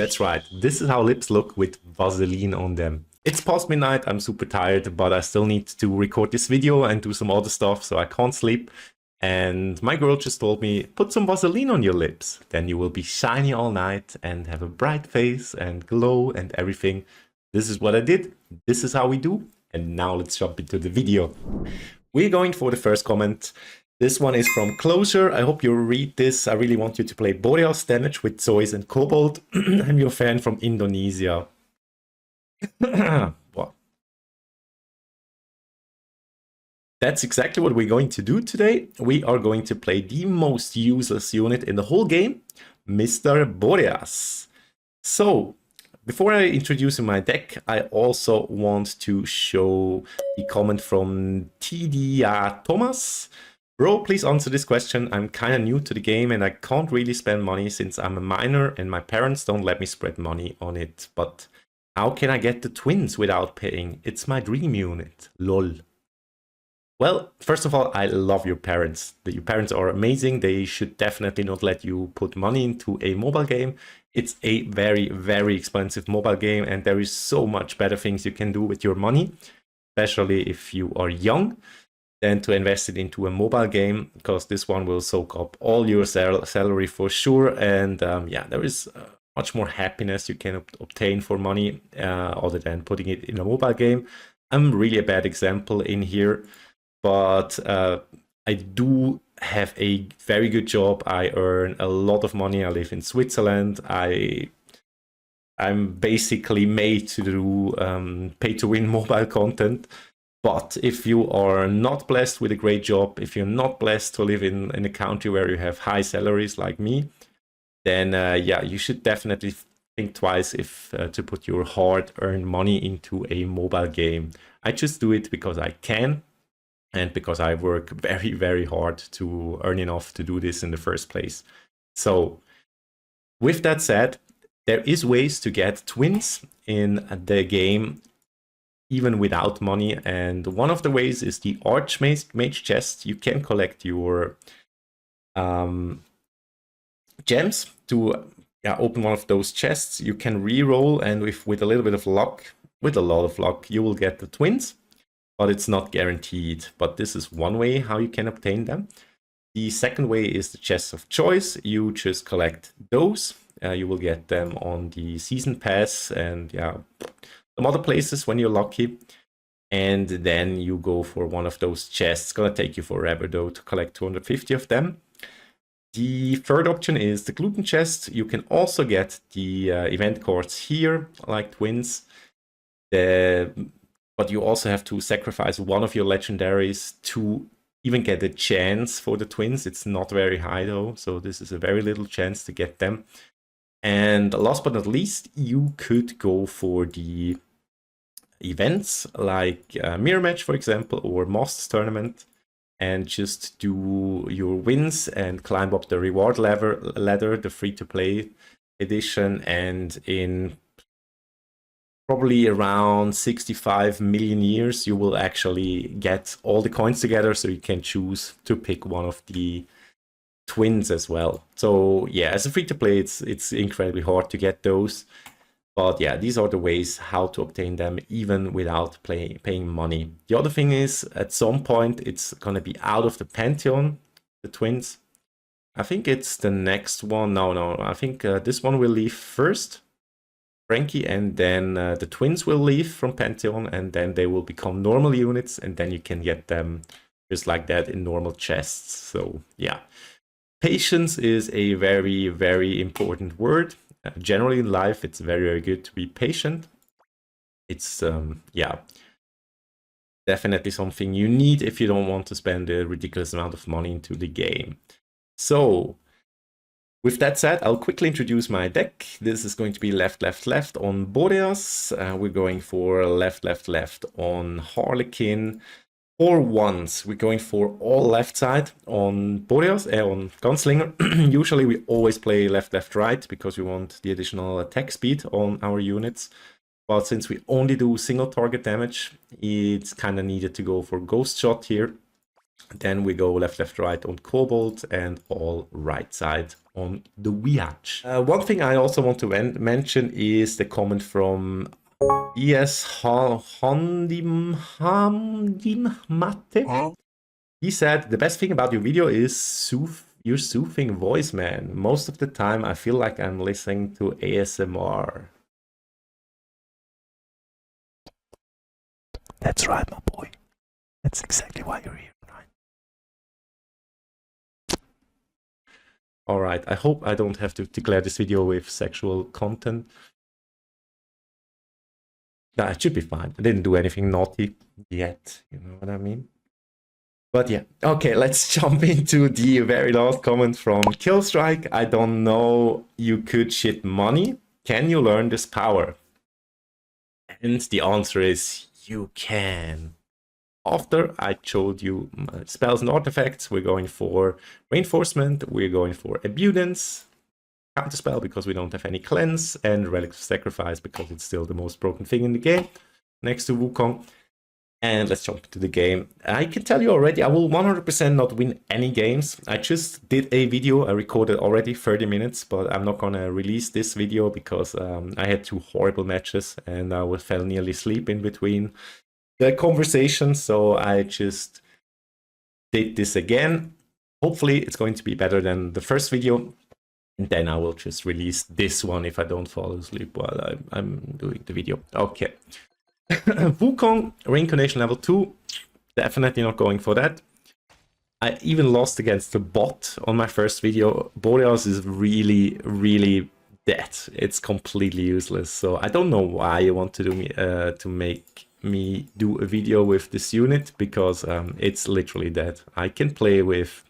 That's right. This is how lips look with Vaseline on them. It's past midnight, I'm super tired, but I still need to record this video and do some other stuff, so I can't sleep. And my girl just told me, put some Vaseline on your lips. Then you will be shiny all night and have a bright face and glow and everything. This is what I did. This is how we do. And now let's jump into the video. We're going for the first comment. This one is from Closure. I hope you read this. I really want you to play Boreas damage with Zois and Cobalt. I'm your fan from Indonesia. What? That's exactly what we're going to do today. We are going to play the most useless unit in the whole game, Mr. Boreas. So, before I introduce my deck, I also want to show the comment from TD Thomas. Bro, please answer this question. I'm kind of new to the game and I can't really spend money since I'm a minor and my parents don't let me spread money on it. But how can I get the twins without paying? It's my dream unit. LOL. Well, first of all, I love your parents. Your parents are amazing. They should definitely not let you put money into a mobile game. It's a very, very expensive mobile game and there is so much better things you can do with your money, especially if you are young, than to invest it into a mobile game, because this one will soak up all your salary for sure. And yeah, there is much more happiness you can obtain for money other than putting it in a mobile game. I'm really a bad example in here, but I do have a very good job. I earn a lot of money. I live in Switzerland. I'm basically made to do pay-to-win mobile content. But if you are not blessed with a great job, if you're not blessed to live in a country where you have high salaries like me, then yeah, you should definitely think twice if to put your hard-earned money into a mobile game. I just do it because I can and because I work very, very hard to earn enough to do this in the first place. So with that said, there is ways to get twins in the game even without money, and one of the ways is the Archmage chest. You can collect your gems to open one of those chests. You can re-roll, and with a little bit of luck, with a lot of luck, you will get the twins, but it's not guaranteed. But this is one way how you can obtain them. The second way is the chests of choice. You just collect those. You will get them on the season pass and some other places when you're lucky, and then you go for one of those chests. It's gonna take you forever though to collect 250 of them. The third option is the gluten chest. You can also get the event cards here, like twins, but you also have to sacrifice one of your legendaries to even get a chance for the twins. It's not very high though, so this is a very little chance to get them. And last but not least, you could go for the events like Mirror Match, for example, or Masters Tournament, and just do your wins and climb up the reward ladder, the free-to-play edition, and in probably around 65 million years, you will actually get all the coins together, so you can choose to pick one of the twins as well. So yeah, as a free-to-play, it's incredibly hard to get those. But yeah, these are the ways how to obtain them even without paying money. The other thing is, at some point, it's going to be out of the Pantheon, the twins. I think it's the next one. No, I think this one will leave first, Frankie, and then the twins will leave from Pantheon, and then they will become normal units, and then you can get them just like that in normal chests. So yeah, patience is a very, very important word. Generally in life, it's very, very good to be patient. It's, yeah, definitely something you need if you don't want to spend a ridiculous amount of money into the game. So, with that said, I'll quickly introduce my deck. This is going to be left, left, left on Boreas. We're going for left, left, left on Harlequin. Or once we're going for all left side on Boreas, on Gunslinger. Usually we always play left, left, right because we want the additional attack speed on our units. But since we only do single target damage, it's kind of needed to go for Ghost Shot here. Then we go left, left, right on Cobalt, and all right side on the Wiach. One thing I also want to mention is the comment from ES Hondimate. Huh? He said, the best thing about your video is your soothing voice, man. Most of the time I feel like I'm listening to ASMR. That's right, my boy. That's exactly why you're here, right? Alright, I hope I don't have to declare this video with sexual content. No, it should be fine. I didn't do anything naughty yet, you know what I mean? But yeah, okay, let's jump into the very last comment from Killstrike. I don't know, you could shit money. Can you learn this power? And the answer is, you can. After I showed you spells and artifacts, we're going for reinforcement, we're going for abundance, counterspell because we don't have any cleanse, and relic of sacrifice because it's still the most broken thing in the game, next to Wukong. And let's jump into the game. I can tell you already, I will 100% not win any games. I just did a video, I recorded already 30 minutes, but I'm not gonna release this video because I had 2 horrible matches and I fell nearly asleep in between the conversation, so I just did this again. Hopefully it's going to be better than the first video, and then I will just release this one if I don't fall asleep while I'm doing the video. Okay. Wukong, Reincarnation level 2, definitely not going for that. I even lost against the bot on my first video. Boreas is really, really dead. It's completely useless, so I don't know why you want to do to make me do a video with this unit, because it's literally dead. I can play with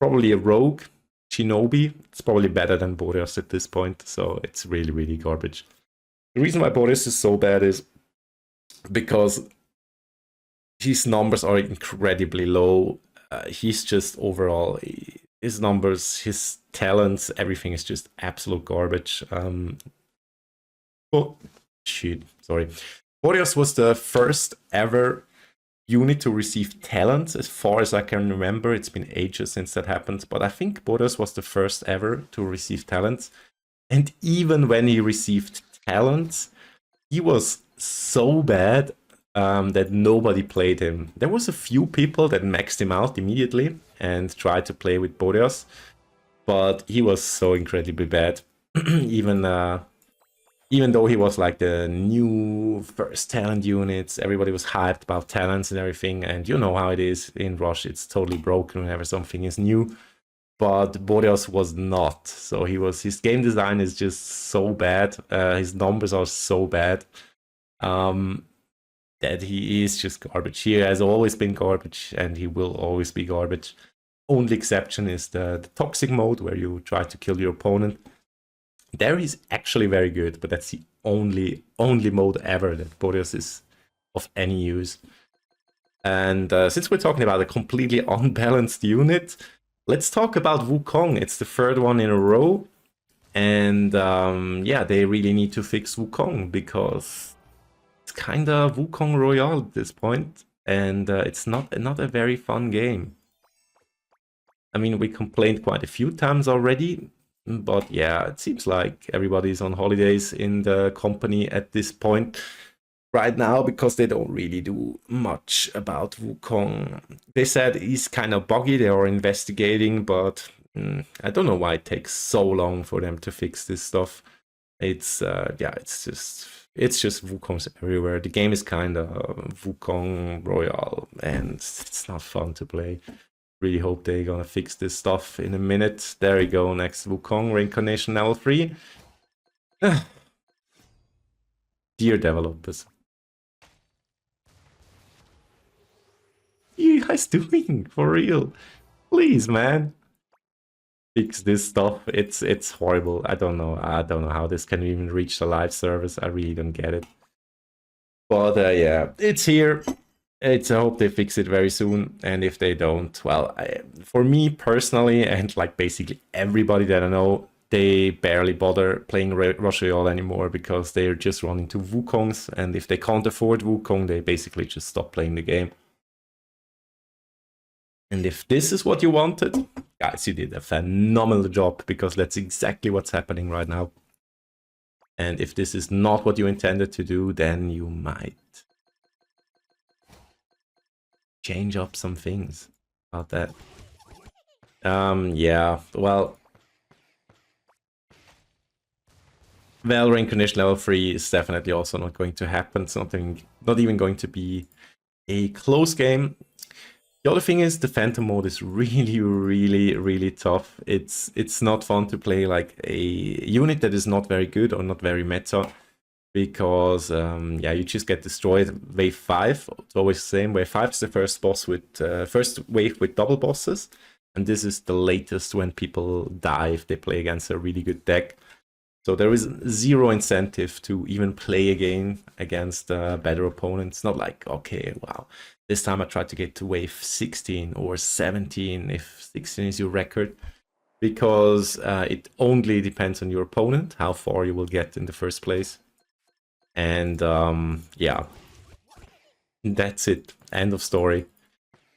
probably a rogue, Shinobi. It's probably better than Boreas at this point, so it's really, really garbage. The reason why Boreas is so bad is because his numbers are incredibly low. He's just overall, his numbers, his talents, everything is just absolute garbage. Oh, shit, sorry. Boreas was the first ever unit to receive talents, as far as I can remember. It's been ages since that happened, but I think Boreas was the first ever to receive talents. And even when he received talents, he was so bad that nobody played him. There was a few people that maxed him out immediately and tried to play with Boreas, but he was so incredibly bad. Even though he was like the new first talent units, everybody was hyped about talents and everything, and you know how it is in Rush, it's totally broken whenever something is new. But Boreas was not. So his game design is just so bad. His numbers are so bad that he is just garbage. He has always been garbage, and he will always be garbage. Only exception is the toxic mode, where you try to kill your opponent. There he's actually very good, but that's the only mode ever that Boreas is of any use. And since we're talking about a completely unbalanced unit, let's talk about Wukong. It's the 3rd one in a row. And yeah, they really need to fix Wukong, because it's kind of Wukong Royale at this point. And it's not a very fun game. I mean, we complained quite a few times already. But yeah, it seems like everybody's on holidays in the company at this point right now, because they don't really do much about Wukong. They said he's kind of buggy, they are investigating, but I don't know why it takes so long for them to fix this stuff. It's yeah, it's just Wukong's everywhere. The game is kind of Wukong Royale, and it's not fun to play. Really hope they're gonna fix this stuff in a minute. There we go, next Wukong, Reincarnation level 3. Dear developers. What are you guys doing? For real? Please, man. Fix this stuff. It's horrible. I don't know how this can even reach the live service. I really don't get it. But yeah, it's here. I hope they fix it very soon, and if they don't, well, for me personally, and like basically everybody that I know, they barely bother playing Rush Royale anymore, because they're just running to Wukongs, and if they can't afford Wukong, they basically just stop playing the game. And if this is what you wanted, guys, you did a phenomenal job, because that's exactly what's happening right now. And if this is not what you intended to do, then you might change up some things about that. Yeah, well, Reincarnation level 3 is definitely also not going to happen. It's not even going to be a close game. The other thing is the Phantom mode is really, really, really tough. It's not fun to play like a unit that is not very good or not very meta, because yeah, you just get destroyed. Wave 5, it's always the same. Wave 5 is the first boss with first wave with double bosses, and this is the latest when people die if they play against a really good deck. So there is zero incentive to even play a game against better opponents. Not like, okay, wow, this time I tried to get to wave 16 or 17 if 16 is your record, because it only depends on your opponent, how far you will get in the first place. And yeah, that's it. End of story.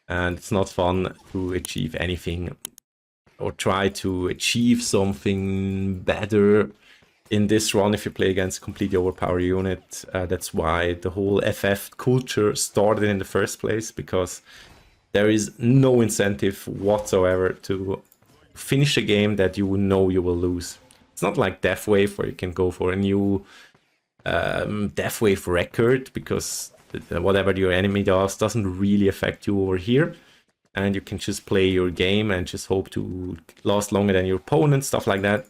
And it's not fun to achieve anything or try to achieve something better in this run if you play against a completely overpowered unit. That's why the whole FF culture started in the first place, because there is no incentive whatsoever to finish a game that you know you will lose. It's not like Death Wave where you can go for a new Death Wave record, because whatever your enemy does doesn't really affect you over here, and you can just play your game and just hope to last longer than your opponent, stuff like that.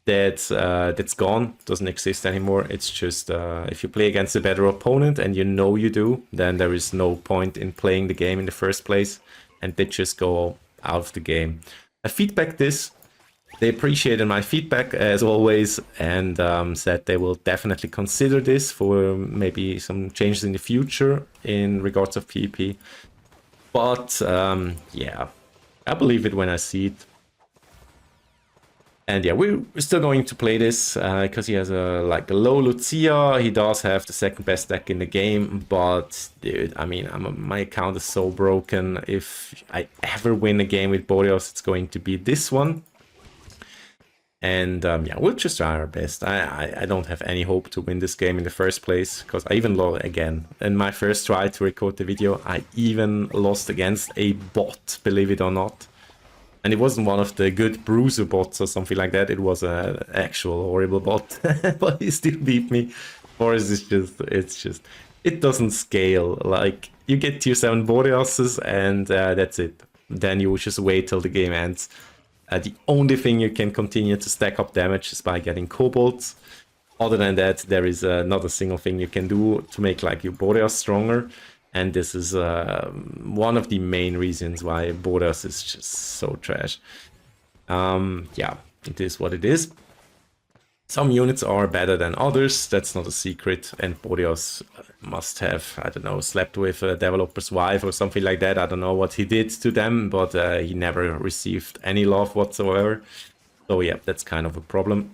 That's gone, doesn't exist anymore. It's just if you play against a better opponent and you know you do, then there is no point in playing the game in the first place, and they just go out of the game. I feedback this. They appreciated my feedback as always, and said they will definitely consider this for maybe some changes in the future in regards of PvP. But yeah, I believe it when I see it. And yeah, we're still going to play this because he has a low Lucia. He does have the second best deck in the game, but dude, I mean, my account is so broken. If I ever win a game with Boreas, it's going to be this one. And yeah, we'll just try our best. I don't have any hope to win this game in the first place, because I even lost again. In my first try to record the video, I even lost against a bot, believe it or not. And it wasn't one of the good bruiser bots or something like that. It was an actual horrible bot, but he still beat me. Boros is just, it doesn't scale. Like, you get tier 7 Boreases and that's it. Then you just wait till the game ends. The only thing you can continue to stack up damage is by getting kobolds. Other than that, there is not a single thing you can do to make like your Boreas stronger. And this is one of the main reasons why Boros is just so trash. Yeah, it is what it is. Some units are better than others, that's not a secret. And Boros must have, I don't know, slept with a developer's wife or something like that. I don't know what he did to them, but he never received any love whatsoever. So yeah, that's kind of a problem.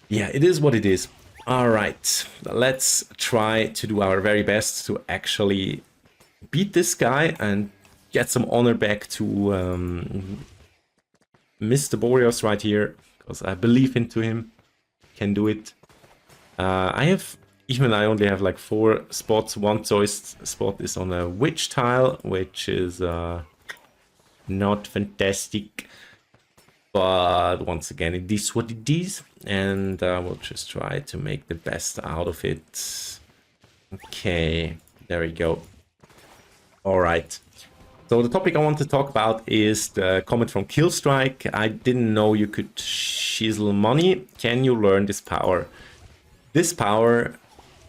Yeah, it is what it is. All right, let's try to do our very best to actually beat this guy and get some honor back to Mr. Boreas right here, because I believe into him, can do it. I only have like 4 spots. One choice spot is on a witch tile, which is not fantastic. But once again, it is what it is, and we'll just try to make the best out of it. Okay, there we go. All right. So the topic I want to talk about is the comment from Killstrike. I didn't know you could chisel money. Can you learn this power? This power,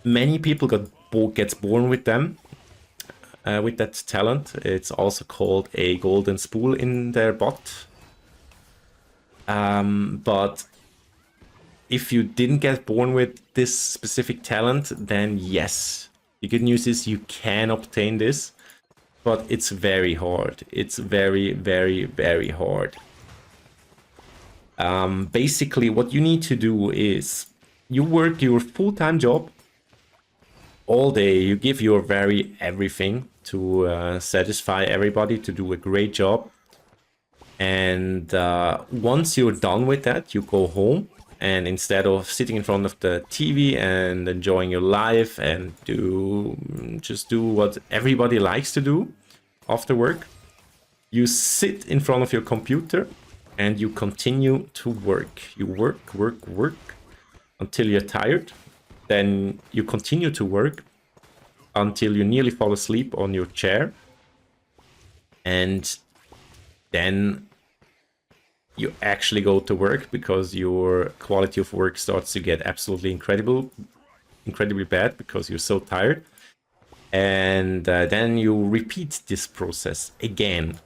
many people gets born with them. With that talent. It's also called a golden spool in their bot. But if you didn't get born with this specific talent, then yes. The good news is you can obtain this, but it's very hard. It's very, very, very hard. Basically, what you need to do is you work your full-time job all day. You give your very everything, to satisfy everybody, to do a great job. And once you're done with that, you go home, and instead of sitting in front of the TV and enjoying your life and just do what everybody likes to do after work, you sit in front of your computer and you continue to work. You work until you're tired. Then you continue to work until you nearly fall asleep on your chair. And then you actually go to work because your quality of work starts to get absolutely incredibly bad because you're so tired. And then you repeat this process again.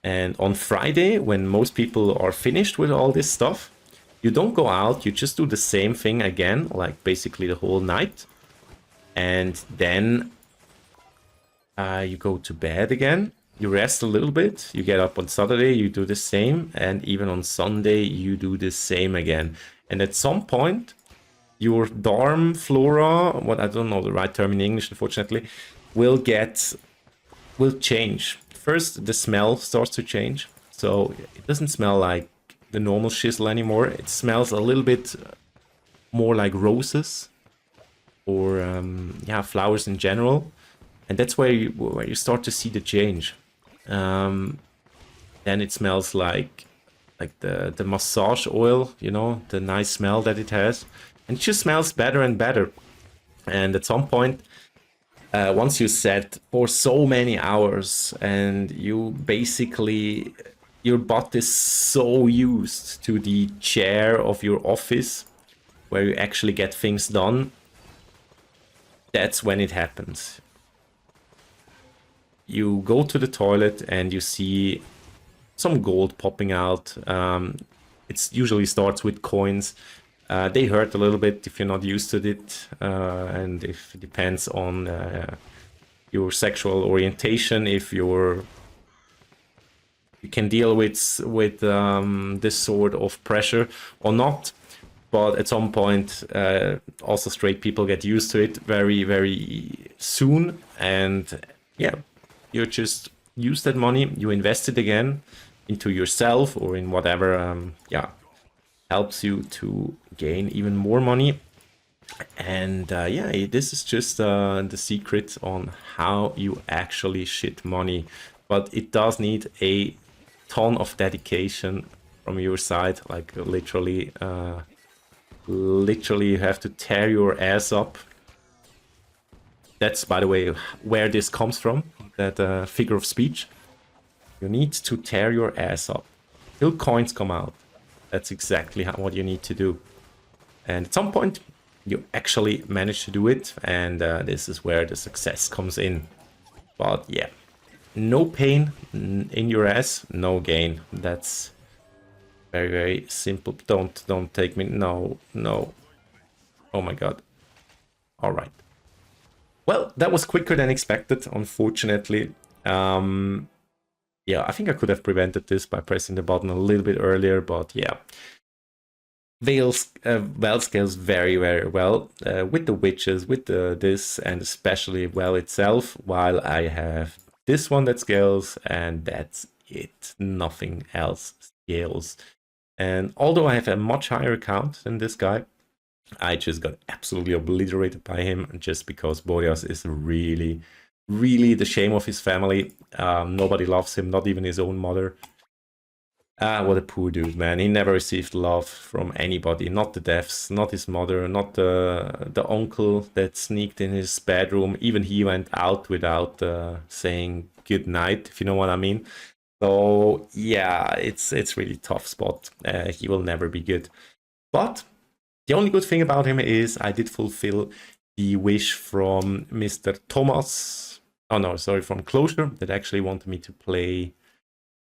And on Friday, when most people are finished with all this stuff, you don't go out, you just do the same thing again, like basically the whole night. And then you go to bed again, you rest a little bit, you get up on Saturday, you do the same, and even on Sunday, you do the same again. And at some point, your darm flora, what I don't know the right term in English, unfortunately, will change. First, the smell starts to change. So it doesn't smell like the normal shizzle anymore. It smells a little bit more like roses or flowers in general. And that's where you start to see the change. Then it smells like the massage oil, you know, the nice smell that it has. And it just smells better and better. And at some point, once you sat for so many hours and you basically, your butt is so used to the chair of your office where you actually get things done, that's when it happens. You go to the toilet and you see some gold popping out. It usually starts with coins. They hurt a little bit if you're not used to it, and if it depends on your sexual orientation, if you can deal with this sort of pressure or not. But at some point, also straight people get used to it very, very soon, and yeah, you just use that money, you invest it again into yourself or in whatever, helps you to gain even more money. And this is just the secret on how you actually shit money. But it does need a ton of dedication from your side, like literally you have to tear your ass up. That's, by the way, where this comes from, that figure of speech. You need to tear your ass up till coins come out. That's exactly what you need to do. And at some point, you actually manage to do it, and this is where the success comes in. But yeah, no pain in your ass, no gain. That's very, very simple. Don't take me. No. Oh my god. All right. Well, that was quicker than expected, unfortunately. Yeah, I think I could have prevented this by pressing the button a little bit earlier, but yeah. Val scales very, very well with the witches, with this, and especially Val itself, while I have this one that scales, and that's it. Nothing else scales. And although I have a much higher count than this guy, I just got absolutely obliterated by him just because Boreas is really, really the shame of his family. Nobody loves him, not even his own mother. What a poor dude, man. He never received love from anybody. Not the devs, not his mother, not the uncle that sneaked in his bedroom. Even he went out without saying good night, if you know what I mean. So yeah, it's really tough spot. He will never be good. But the only good thing about him is I did fulfill the wish from Mr. Thomas. Oh no, sorry, from Closure, that actually wanted me to play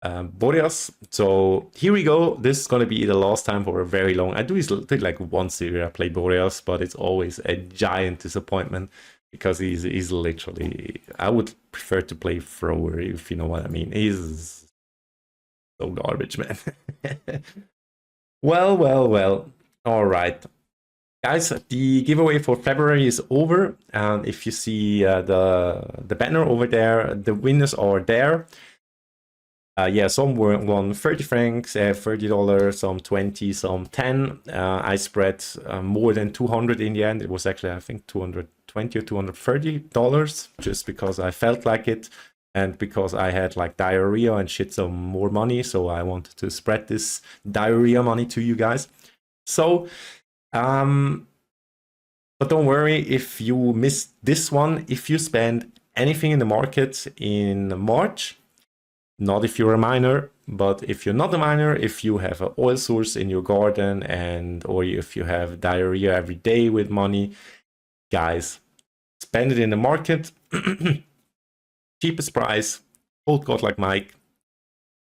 Boreas. So here we go. This is going to be the last time for a very long. I do like once a year I play Boreas, but it's always a giant disappointment because he's literally. I would prefer to play Thrower, if you know what I mean. He's so garbage, man. Well. All right, Guys, the giveaway for February is over. And if you see the banner over there, the winners are there. Yeah, some won 30 francs, $30, some 20, some 10. I spread more than 200 in the end. It was actually, I think, $220 or $230, just because I felt like it and because I had like diarrhea and shit some more money. So I wanted to spread this diarrhea money to you guys. So, but don't worry if you miss this one. If you spend anything in the market in March, not if you're a miner, but if you're not a miner, if you have an oil source in your garden or if you have diarrhea every day with money, guys, spend it in the market. Cheapest price, old GodLikeMike,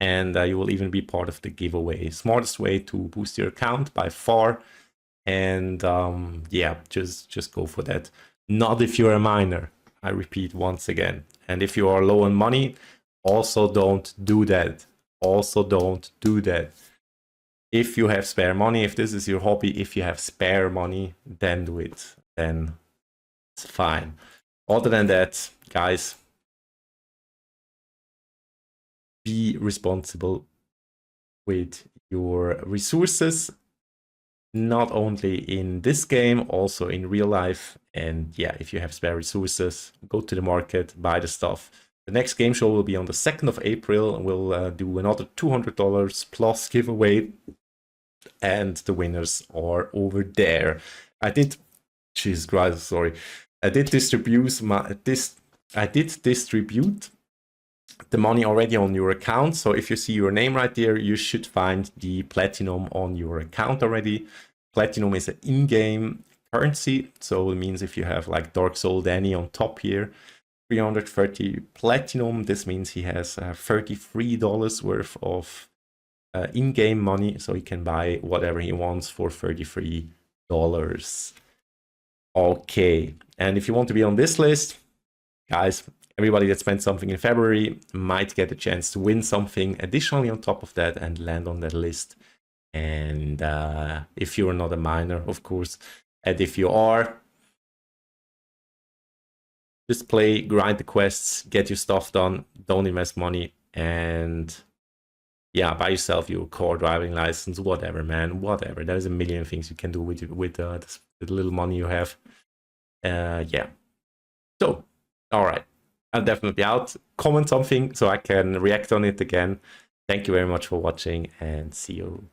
and you will even be part of the giveaway. Smartest way to boost your account by far. And yeah, just go for that. Not if you're a miner, I repeat once again. And if you are low on money, also don't do that. Also don't do that. If you have spare money, if this is your hobby, if you have spare money, then do it. Then it's fine. Other than that, guys, be responsible with your resources, not only in this game, also in real life. And yeah, if you have spare resources, go to the market, buy the stuff. The next game show will be on the 2nd of April. We'll do another $200 plus giveaway, and the winners are over there. Jesus Christ, sorry. I did distribute the money already on your account. So if you see your name right there, you should find the platinum on your account already. Platinum is an in-game currency. So it means if you have like Dark Soul Danny on top here, 330 platinum, this means he has $33 worth of in-game money. So he can buy whatever he wants for $33. Okay. And if you want to be on this list, guys, everybody that spent something in February might get a chance to win something additionally on top of that and land on that list. And if you're not a miner, of course, and if you are, just play, grind the quests, get your stuff done, don't invest money, and yeah, buy yourself your car driving license, whatever, man, whatever. There's a million things you can do with the little money you have. Yeah. So, all right. I'm definitely out. Comment something so I can react on it again. Thank you very much for watching, and see you